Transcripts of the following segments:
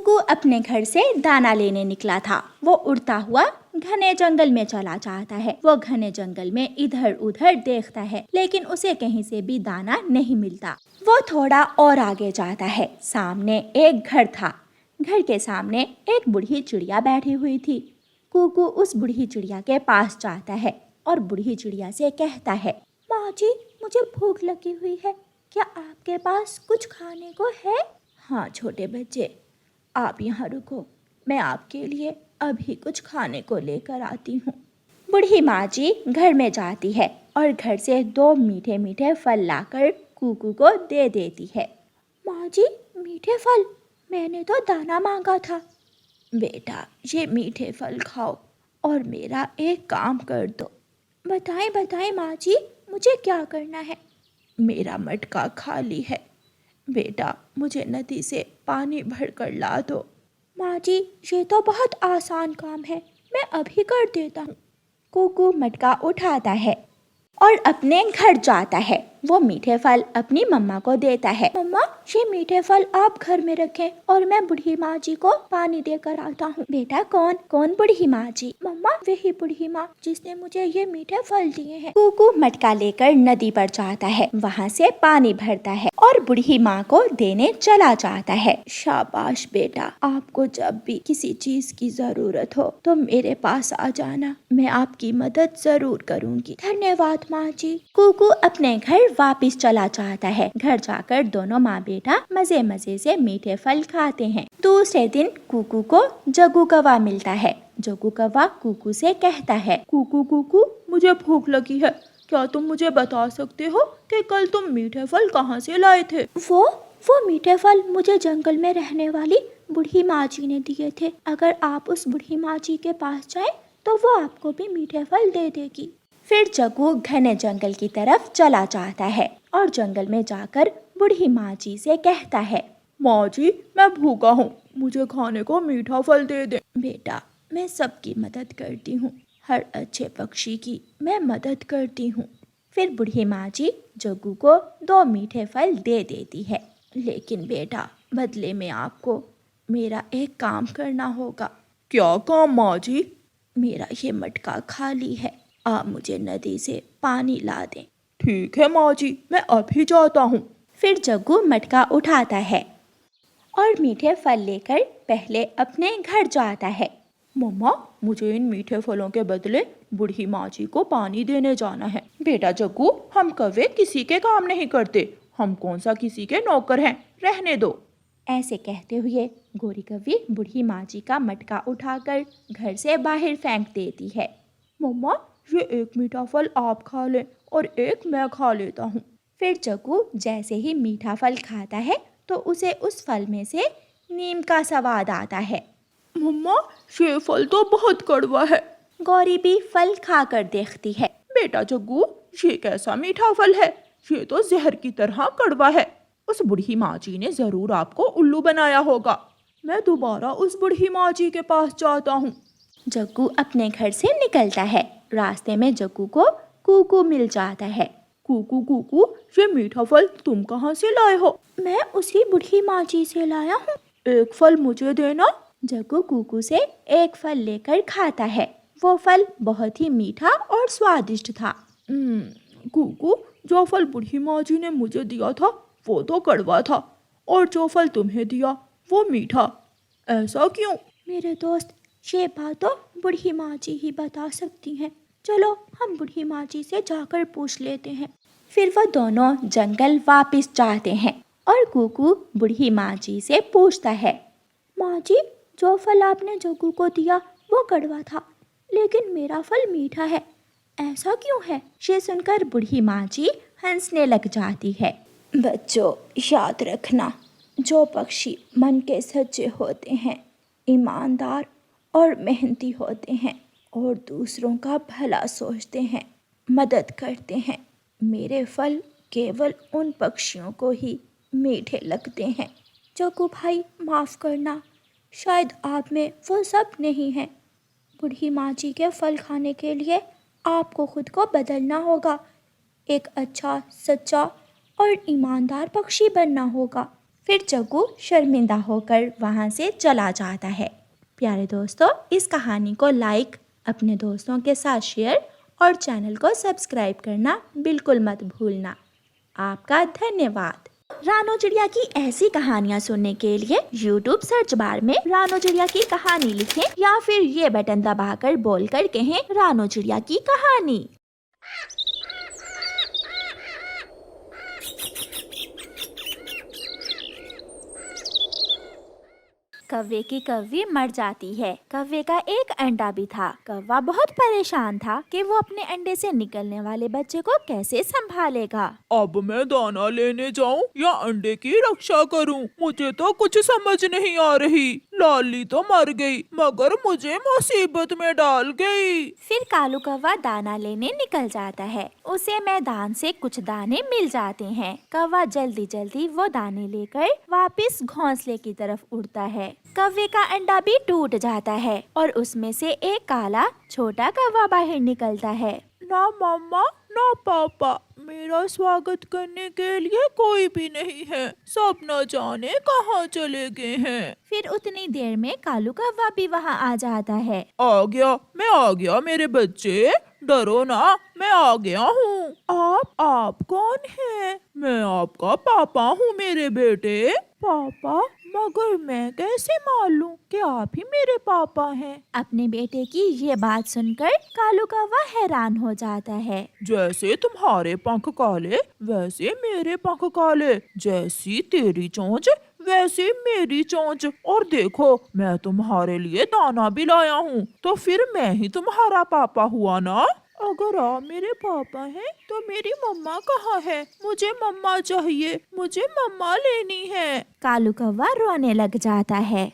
कुकू अपने घर से दाना लेने निकला था। वो उड़ता हुआ घने जंगल में चला जाता है। वो घने जंगल में इधर उधर देखता है, लेकिन उसे कहीं से भी दाना नहीं मिलता। वो थोड़ा और आगे जाता है। सामने एक घर था। घर के सामने एक बूढ़ी चिड़िया बैठी हुई थी। कुकू उस बूढ़ी चिड़िया के पास जाता है और बूढ़ी चिड़िया से कहता है, माँ जी, मुझे भूख लगी हुई है, क्या आपके पास कुछ खाने को है? हाँ छोटे बच्चे, आप यहाँ रुको, मैं आपके लिए अभी कुछ खाने को लेकर आती हूँ। बूढ़ी माँ जी घर में जाती है और घर से 2 मीठे मीठे फल लाकर कुकू को दे देती है। माँ जी, मीठे फल? मैंने तो दाना मांगा था। बेटा, ये मीठे फल खाओ और मेरा एक काम कर दो। बताएं बताएं माँ जी, मुझे क्या करना है? मेरा मटका खाली है बेटा, मुझे नदी से पानी भरकर ला दो। माँ जी, ये तो बहुत आसान काम है, मैं अभी कर देता हूँ। कुकू मटका उठाता है और अपने घर जाता है। वो मीठे फल अपनी मम्मा को देता है। मम्मा, ये मीठे फल आप घर में रखें और मैं बूढ़ी माँ जी को पानी देकर आता हूँ। बेटा, कौन कौन बूढ़ी माँ जी? मम्मा, वही बूढ़ी माँ जिसने मुझे ये मीठे फल दिए हैं। कुकू मटका लेकर नदी पर जाता है, वहाँ से पानी भरता है और बूढ़ी माँ को देने चला जाता है। शाबाश बेटा, आपको जब भी किसी चीज की जरूरत हो तो मेरे पास आ जाना, मैं आपकी मदद जरूर करूँगी। धन्यवाद माँ जी। कुकू अपने घर वापस चला जाता है। घर जाकर दोनों माँ बेटा मजे मजे से मीठे फल खाते हैं। दूसरे दिन कुकू को जग्गू कौवा मिलता है। जग्गू कौवा कुकू से कहता है, कुकू कुकू, मुझे भूख लगी है, क्या तुम मुझे बता सकते हो कि कल तुम मीठे फल कहाँ से लाए थे? वो मीठे फल मुझे जंगल में रहने वाली बूढ़ी माँ जी ने दिए थे। अगर आप उस बूढ़ी माँ जी के पास जाएं तो वो आपको भी मीठे फल दे देगी। फिर जग्गू घने जंगल की तरफ चला जाता है और जंगल में जाकर बूढ़ी माँ जी से कहता है, माँ जी, मैं भूखा हूँ, मुझे खाने को मीठा फल दे दे। बेटा, मैं सबकी मदद करती हूँ, हर अच्छे पक्षी की मैं मदद करती हूँ। फिर बूढ़ी माँ जी जग्गू को 2 मीठे फल दे देती है, लेकिन बेटा, बदले में आपको मेरा एक काम करना होगा। क्या काम माँ जी? मेरा ये मटका खाली है, आप मुझे नदी से पानी ला दें। ठीक है माँ जी, मैं अभी जाता हूँ। फिर जग्गू मटका उठाता है और मीठे फल लेकर पहले अपने घर जाता है। मम्मा, मुझे इन मीठे फलों के बदले बूढ़ी माँ जी को पानी देने जाना है। बेटा जग्गू, हम कौवे किसी के काम नहीं करते, हम कौन सा किसी के नौकर हैं, रहने दो। ऐसे कहते हुए गोरी कौवी बूढ़ी माँ जी का मटका उठाकर घर से बाहर फेंक देती है। मम्मा, ये एक मीठा फल आप खा लें और एक मैं खा लेता हूँ। फिर जग्गू जैसे ही मीठा फल खाता है तो उसे उस फल में से नीम का स्वाद आता है। मम्मा, ये फल तो बहुत कड़वा है। गौरी भी फल खाकर देखती है। बेटा जग्गू, ये कैसा मीठा फल है, ये तो जहर की तरह कड़वा है। उस बूढ़ी माँ जी ने जरूर आपको उल्लू बनाया होगा। मैं दोबारा उस बूढ़ी माँ जी के पास जाता हूँ। जग्गू अपने घर से निकलता है। रास्ते में जग्गू को कुकू मिल जाता है। कुकू कुकू, ये मीठा फल तुम कहाँ से लाए हो? मैं उसी बूढ़ी माँ जी से लाया हूँ। एक फल मुझे देना। जग्गू कुकू से एक फल लेकर खाता है। वो फल बहुत ही मीठा और स्वादिष्ट था। कुकू, जो फल बूढ़ी माँ जी ने मुझे दिया था वो तो कड़वा था, और जो फल तुम्हें दिया वो मीठा, ऐसा क्यों? मेरे दोस्त, ये बात तो बूढ़ी माँ जी ही बता सकती हैं। चलो हम बूढ़ी माँ जी से जाकर पूछ लेते हैं। फिर वो दोनों जंगल वापस जाते हैं और कुकू बूढ़ी माँ जी से पूछता है, माँ जी, जो फल आपने जग्गू को दिया वो कड़वा था, लेकिन मेरा फल मीठा है, ऐसा क्यों है? ये सुनकर बूढ़ी माँ जी हंसने लग जाती है। बच्चों, याद रखना, जो पक्षी मन के सच्चे होते हैं, ईमानदार और मेहनती होते हैं और दूसरों का भला सोचते हैं, मदद करते हैं, मेरे फल केवल उन पक्षियों को ही मीठे लगते हैं। जग्गू भाई, माफ़ करना, शायद आप में वो सब नहीं है। बूढ़ी माँ जी के फल खाने के लिए आपको खुद को बदलना होगा, एक अच्छा, सच्चा और ईमानदार पक्षी बनना होगा। फिर जग्गू शर्मिंदा होकर वहाँ से चला जाता है। प्यारे दोस्तों, इस कहानी को लाइक, अपने दोस्तों के साथ शेयर और चैनल को सब्सक्राइब करना बिल्कुल मत भूलना। आपका धन्यवाद। रानो चिड़िया की ऐसी कहानियाँ सुनने के लिए YouTube सर्च बार में रानो चिड़िया की कहानी लिखें या फिर ये बटन दबाकर बोलकर कहें रानो चिड़िया की कहानी। कव्वे की कव्वी मर जाती है। कव्वे का एक अंडा भी था। कव्वा बहुत परेशान था कि वो अपने अंडे से निकलने वाले बच्चे को कैसे संभालेगा। अब मैं दाना लेने जाऊं या अंडे की रक्षा करूं? मुझे तो कुछ समझ नहीं आ रही। लाली तो मर गई मगर मुझे मुसीबत में डाल गई। फिर कालू कौवा दाना लेने निकल जाता है। उसे मैदान से कुछ दाने मिल जाते हैं। कौवा जल्दी जल्दी वो दाने लेकर वापस घोंसले की तरफ उड़ता है। कौवे का अंडा भी टूट जाता है और उसमें से एक काला छोटा कौवा बाहर निकलता है। ना मम्मा ना पापा, मेरा स्वागत करने के लिए कोई भी नहीं है। सब न जाने कहाँ चले गए हैं। फिर उतनी देर में कालू कौवा भी वहाँ आ जाता है। आ गया, मैं आ गया मेरे बच्चे, डरो ना, मैं आ गया हूँ। आप कौन हैं? मैं आपका पापा हूँ मेरे बेटे। पापा? मगर मैं कैसे मालूम कि आप ही मेरे पापा हैं? अपने बेटे की ये बात सुनकर कालू कौवा हैरान हो जाता है। जैसे तुम्हारे पंख काले वैसे मेरे पंख काले, जैसी तेरी चोंच वैसे मेरी चोंच, और देखो मैं तुम्हारे लिए दाना भी लाया हूँ, तो फिर मैं ही तुम्हारा पापा हुआ ना। अगर आप मेरे पापा हैं तो मेरी मम्मा कहाँ है? मुझे मम्मा चाहिए, मुझे मम्मा लेनी है। कालू कौवा रोने लग जाता है।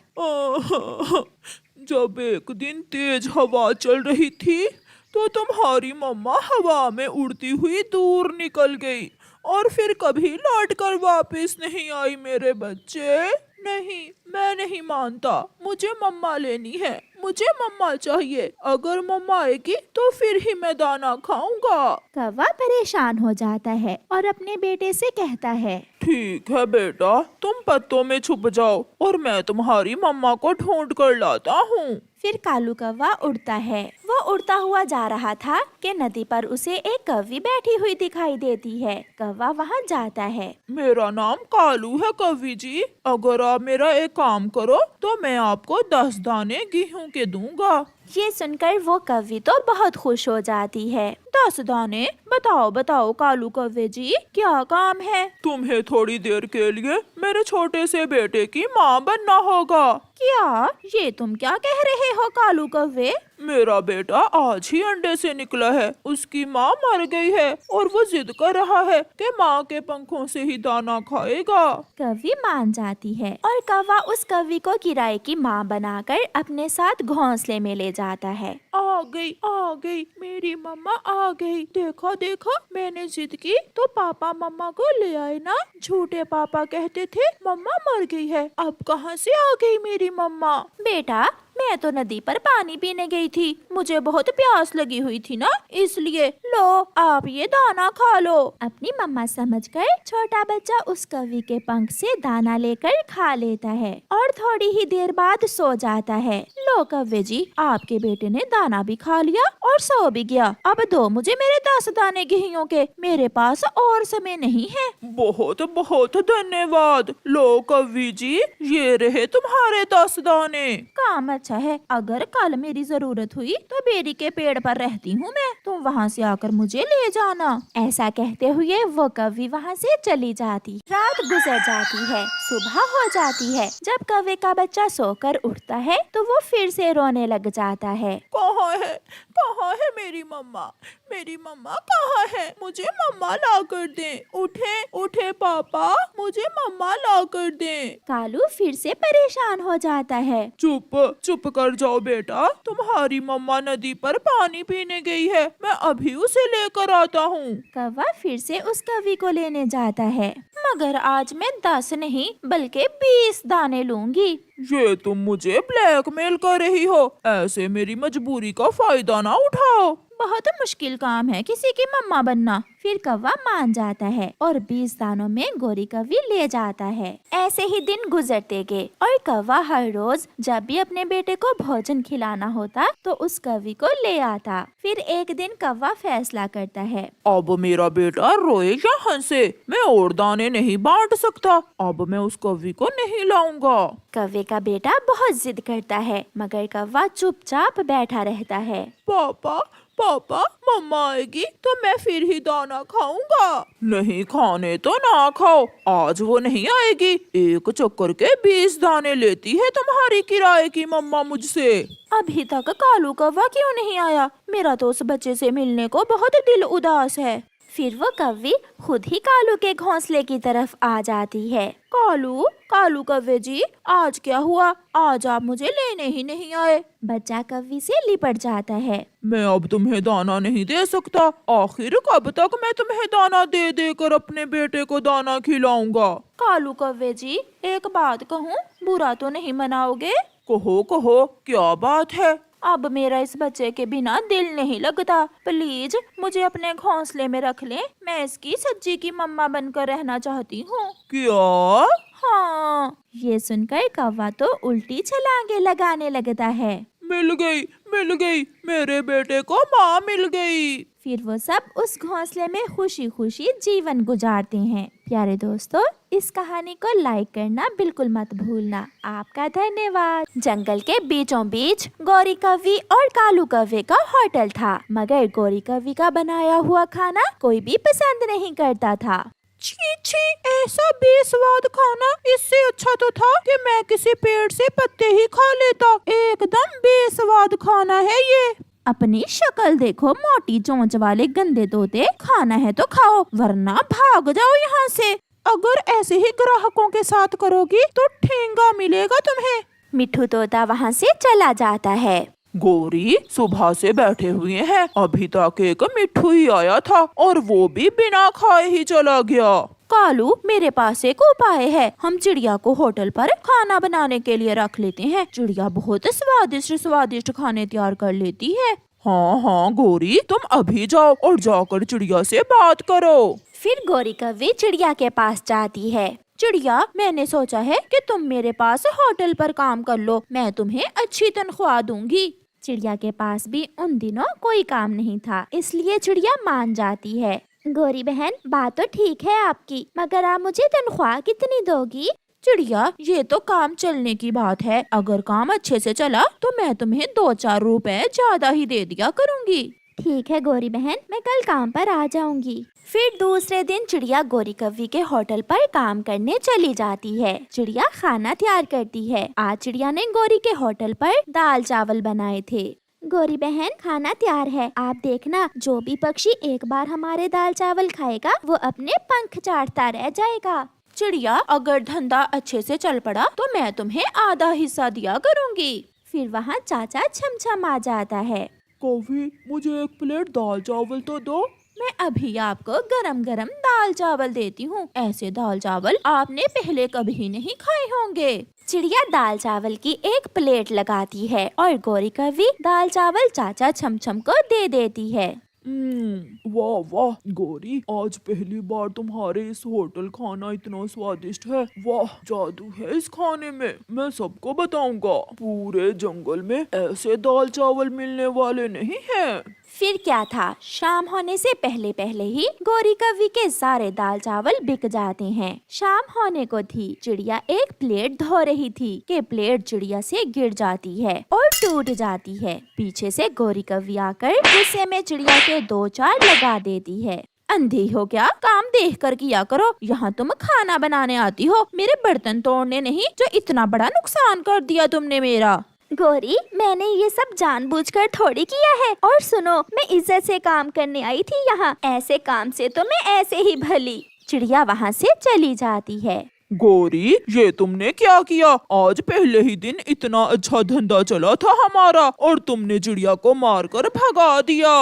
जब एक दिन तेज हवा चल रही थी तो तुम्हारी मम्मा हवा में उड़ती हुई दूर निकल गई और फिर कभी लौट कर वापस नहीं आई मेरे बच्चे। नहीं, मैं नहीं मानता, मुझे मम्मा लेनी है, मुझे मम्मा चाहिए। अगर मम्मा आएगी तो फिर ही मैं दाना खाऊंगा। कौवा परेशान हो जाता है और अपने बेटे से कहता है, ठीक है बेटा, तुम पत्तों में छुप जाओ और मैं तुम्हारी मम्मा को ढूंढ कर लाता हूँ। फिर कालू कौवा उड़ता है। वो उड़ता हुआ जा रहा था कि नदी पर उसे एक कौवी बैठी हुई दिखाई देती है। कौवा वहाँ जाता है। मेरा नाम कालू है कौवी जी, अगर आप मेरा एक काम करो तो मैं आपको 10 दाने गेहूं के दूंगा। ये सुनकर वो कौवी तो बहुत खुश हो जाती है। 10 दाने? बताओ कालू कौवे जी, क्या काम है? तुम्हें थोड़ी देर के लिए मेरे छोटे से बेटे की माँ बनना होगा। क्या? ये तुम क्या कह रहे हो कालू कौवे? मेरा बेटा आज ही अंडे से निकला है, उसकी माँ मर गई है और वो जिद कर रहा है कि माँ के पंखों से ही दाना खाएगा। कौवी मान जाती है और कौवा उस कौवी को किराए की माँ बनाकर अपने साथ घोंसले में ले जाता है। आ गई मेरी मम्मा आ गई। देखो देखो, मैंने जिद की तो पापा मम्मा को ले आए ना। झूठे पापा कहते थे मम्मा मर गई है, अब कहाँ से आ गई मेरी मम्मा? बेटा, मैं तो नदी पर पानी पीने गई थी, मुझे बहुत प्यास लगी हुई थी ना, इसलिए लो आप ये दाना खा लो। अपनी मम्मा समझकर छोटा बच्चा उस कौवी के पंख से दाना लेकर खा लेता है और थोड़ी ही देर बाद सो जाता है। लो कौवे जी, आपके बेटे ने दाना भी खा लिया और सो भी गया। अब दो मुझे मेरे 10 दाने गेहूं के, मेरे पास और समय नहीं है। बहुत बहुत धन्यवाद। लो कौवी जी, ये रहे तुम्हारे 10 दाने। काम अच्छा है, अगर कल मेरी जरूरत हुई तो बेरी के पेड़ पर रहती हूँ मैं, तुम वहाँ से आकर मुझे ले जाना। ऐसा कहते हुए वो कौवी वहाँ से चली जाती। रात गुजर जाती है, सुबह हो जाती है। जब कौवे का बच्चा सोकर उठता है तो वो फिर से रोने लग जाता है। कहाँ है मेरी मम्मा? मेरी मम्मा कहाँ है? मुझे मम्मा ला कर दे। उठे पापा, मुझे मम्मा ला कर दे। कालू फिर से परेशान हो जाता है। चुप कर जाओ बेटा, तुम्हारी मम्मा नदी पर पानी पीने गई है, मैं अभी उसे लेकर आता हूँ। कौवा फिर से उस कौवी को लेने जाता है, मगर आज मैं 10 नहीं बल्कि 20 दाने लूंगी। ये तुम मुझे ब्लैकमेल कर रही हो, ऐसे मेरी मजबूरी का फायदा ना उठाओ। बहुत मुश्किल काम है किसी की मम्मा बनना। फिर कौवा मान जाता है और 20 दानों में गोरी कौवी ले जाता है। ऐसे ही दिन गुजरते गए और कौवा हर रोज जब भी अपने बेटे को भोजन खिलाना होता तो उस कौवी को ले आता। फिर एक दिन कौवा फैसला करता है, अब मेरा बेटा रोए या हंसे, मैं और दाने नहीं बांट सकता। अब मैं उस कौवी को नहीं लाऊंगा। कौवे का बेटा बहुत जिद करता है मगर कौवा चुपचाप बैठा रहता है। पापा पापा, मम्मा आएगी तो मैं फिर ही दाना खाऊंगा। नहीं खाने तो ना खाओ, आज वो नहीं आएगी। एक चक्कर के 20 दाने लेती है तुम्हारी किराए की मम्मा मुझसे। अभी तक कालू कौवा क्यों नहीं आया? मेरा तो उस बच्चे से मिलने को बहुत दिल उदास है। फिर वो कौवी खुद ही कालू के घोंसले की तरफ आ जाती है। कालू कौवे जी, आज क्या हुआ? आज आप मुझे लेने ही नहीं आए। बच्चा कौवी से लिपट जाता है। मैं अब तुम्हें दाना नहीं दे सकता। आखिर कब तक मैं तुम्हें दाना दे देकर अपने बेटे को दाना खिलाऊंगा? कालू कौवे जी, एक बात कहूँ, बुरा तो नहीं मनाओगे? कहो कहो, क्या बात है? अब मेरा इस बच्चे के बिना दिल नहीं लगता। प्लीज मुझे अपने घोंसले में रख लें। मैं इसकी सच्ची की मम्मा बनकर रहना चाहती हूँ। क्या? हाँ। ये सुनकर कौवा तो उल्टी छलांगे लगाने लगता है। मिल गई, मेरे बेटे को माँ मिल गई। फिर वो सब उस घोंसले में खुशी खुशी जीवन गुजारते हैं। प्यारे दोस्तों, इस कहानी को लाइक करना बिल्कुल मत भूलना। आपका धन्यवाद। जंगल के बीचों बीच गौरी कौवी और कालू कौवे का होटल था, मगर गौरी कौवी का बनाया हुआ खाना कोई भी पसंद नहीं करता था। छी छी, ऐसा बेस्वाद खाना। इससे अच्छा तो था कि मैं किसी पेड़ से पत्ते ही खा लेता। एकदम बेस्वाद खाना है ये। अपनी शक्ल देखो, मोटी चोंच वाले गंदे तोते। खाना है तो खाओ वरना भाग जाओ यहाँ से। अगर ऐसे ही ग्राहकों के साथ करोगी तो ठेंगा मिलेगा तुम्हें। मिट्ठू तोता वहाँ से चला जाता है। गौरी सुबह से बैठे हुए हैं, अभी तक एक मिट्ठू ही आया था और वो भी बिना खाए ही चला गया। कालू, मेरे पास एक उपाय है। हम चिड़िया को होटल पर खाना बनाने के लिए रख लेते हैं। चिड़िया बहुत स्वादिष्ट खाने तैयार कर लेती है। हाँ गौरी, तुम अभी जाओ और जाकर चिड़िया से बात करो। फिर गौरी कौवी चिड़िया के पास जाती है। चिड़िया, मैंने सोचा है कि तुम मेरे पास होटल पर काम कर लो, मैं तुम्हें अच्छी तनख्वाह दूंगी। चिड़िया के पास भी उन दिनों कोई काम नहीं था, इसलिए चिड़िया मान जाती है। गौरी बहन, बात तो ठीक है आपकी, मगर आप मुझे तनख्वाह कितनी दोगी? चिड़िया, ये तो काम चलने की बात है। अगर काम अच्छे से चला तो मैं तुम्हें 2-4 रुपए ज्यादा ही दे दिया करूँगी। ठीक है गौरी बहन, मैं कल काम पर आ जाऊंगी। फिर दूसरे दिन चिड़िया गौरी कौवी के होटल पर काम करने चली जाती है। चिड़िया खाना तैयार करती है। आज चिड़िया ने गौरी के होटल पर दाल चावल बनाए थे। गौरी बहन, खाना तैयार है, आप देखना, जो भी पक्षी एक बार हमारे दाल चावल खाएगा वो अपने पंख चाटता रह जाएगा। चिड़िया, अगर धंधा अच्छे से चल पड़ा तो मैं तुम्हें आधा हिस्सा दिया करूँगी। फिर वहाँ चाचा छमछम आ जाता है। कौवी, मुझे एक प्लेट दाल चावल तो दो। मैं अभी आपको गरम गरम दाल चावल देती हूँ। ऐसे दाल चावल आपने पहले कभी नहीं खाए होंगे। चिड़िया दाल चावल की एक प्लेट लगाती है और गौरी कौवी दाल चावल चाचा छमछम को दे देती है। वाह वाह गौरी, आज पहली बार तुम्हारे इस होटल खाना इतना स्वादिष्ट है। वाह, जादू है इस खाने में। मैं सबको बताऊंगा, पूरे जंगल में ऐसे दाल चावल मिलने वाले नहीं हैं। फिर क्या था, शाम होने से पहले पहले ही गौरी कौवी के सारे दाल चावल बिक जाते हैं। शाम होने को थी, चिड़िया एक प्लेट धो रही थी कि प्लेट चिड़िया से गिर जाती है और टूट जाती है। पीछे से गौरी कौवी आकर गुस्से में चिड़िया के 2-4 लगा देती है। अंधी हो क्या? काम देख कर किया करो। यहाँ तुम खाना बनाने आती हो, मेरे बर्तन तोड़ने नहीं। जो इतना बड़ा नुकसान कर दिया तुमने मेरा। गौरी, मैंने ये सब जानबूझकर थोड़ी किया है। और सुनो, मैं इज्जत से काम करने आई थी यहाँ। ऐसे काम से तो मैं ऐसे ही भली। चिड़िया वहाँ से चली जाती है। गौरी, ये तुमने क्या किया? आज पहले ही दिन इतना अच्छा धंधा चला था हमारा और तुमने चिड़िया को मारकर भगा दिया।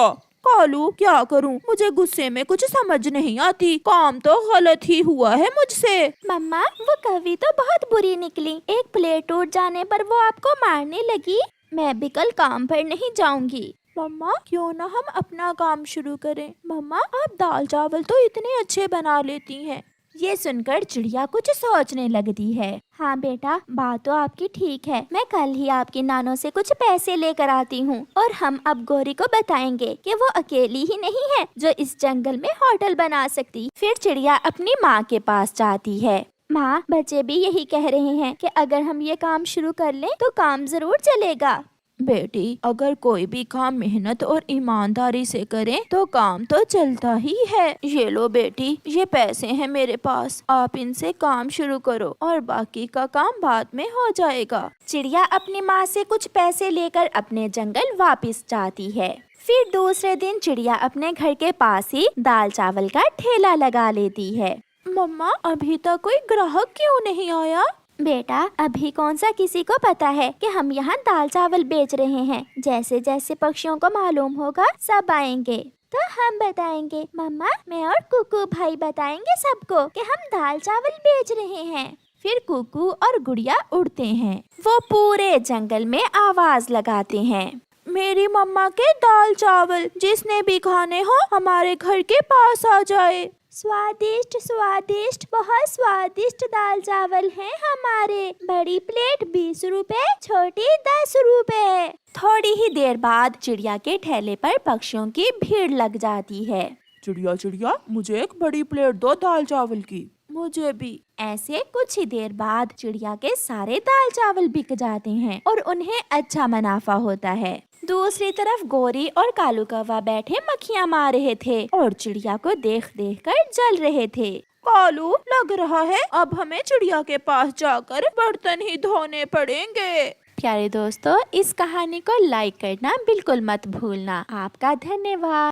कालू, क्या करूं? मुझे गुस्से में कुछ समझ नहीं आती। काम तो गलत ही हुआ है मुझसे। मम्मा, वो कौवी तो बहुत बुरी निकली। एक प्लेट टूट जाने पर वो आपको मारने लगी। मैं भी कल काम पर नहीं जाऊंगी। मम्मा क्यों ना हम अपना काम शुरू करें। मम्मा आप दाल चावल तो इतने अच्छे बना लेती हैं। ये सुनकर चिड़िया कुछ सोचने लगती है। हाँ बेटा, बात तो आपकी ठीक है। मैं कल ही आपकी नानों से कुछ पैसे लेकर आती हूँ और हम अब गौरी को बताएंगे कि वो अकेली ही नहीं है जो इस जंगल में होटल बना सकती। फिर चिड़िया अपनी माँ के पास जाती है। माँ, बच्चे भी यही कह रहे हैं कि अगर हम ये काम शुरू कर लें तो काम जरूर चलेगा। बेटी, अगर कोई भी काम मेहनत और ईमानदारी से करें तो काम तो चलता ही है। ये लो बेटी, ये पैसे हैं मेरे पास, आप इनसे काम शुरू करो और बाकी का काम बाद में हो जाएगा। चिड़िया अपनी माँ से कुछ पैसे लेकर अपने जंगल वापस जाती है। फिर दूसरे दिन चिड़िया अपने घर के पास ही दाल चावल का ठेला लगा लेती है। मम्मा, अभी तक कोई ग्राहक क्यों नहीं आया? बेटा, अभी कौन सा किसी को पता है कि हम यहाँ दाल चावल बेच रहे हैं। जैसे जैसे पक्षियों को मालूम होगा सब आएंगे तो हम बताएंगे। मम्मा, मैं और कुकू भाई बताएंगे सबको कि हम दाल चावल बेच रहे हैं। फिर कुकू और गुड़िया उड़ते हैं। वो पूरे जंगल में आवाज लगाते हैं, मेरी मम्मा के दाल चावल, जिसने भी खाने हो हमारे घर के पास आ जाए। स्वादिष्ट स्वादिष्ट, बहुत स्वादिष्ट दाल चावल हैं हमारे। बड़ी प्लेट 20 रुपए, छोटी 10 रुपए। थोड़ी ही देर बाद चिड़िया के ठेले पर पक्षियों की भीड़ लग जाती है। चिड़िया चिड़िया, मुझे एक बड़ी प्लेट दो दाल चावल की। मुझे भी। ऐसे कुछ ही देर बाद चिड़िया के सारे दाल चावल बिक जाते हैं और उन्हें अच्छा मुनाफा होता है। दूसरी तरफ गोरी और कालू कौवा बैठे मक्खियाँ मार रहे थे और चिड़िया को देख देख कर जल रहे थे। कालू, लग रहा है अब हमें चिड़िया के पास जाकर बर्तन ही धोने पड़ेंगे। प्यारे दोस्तों, इस कहानी को लाइक करना बिल्कुल मत भूलना। आपका धन्यवाद।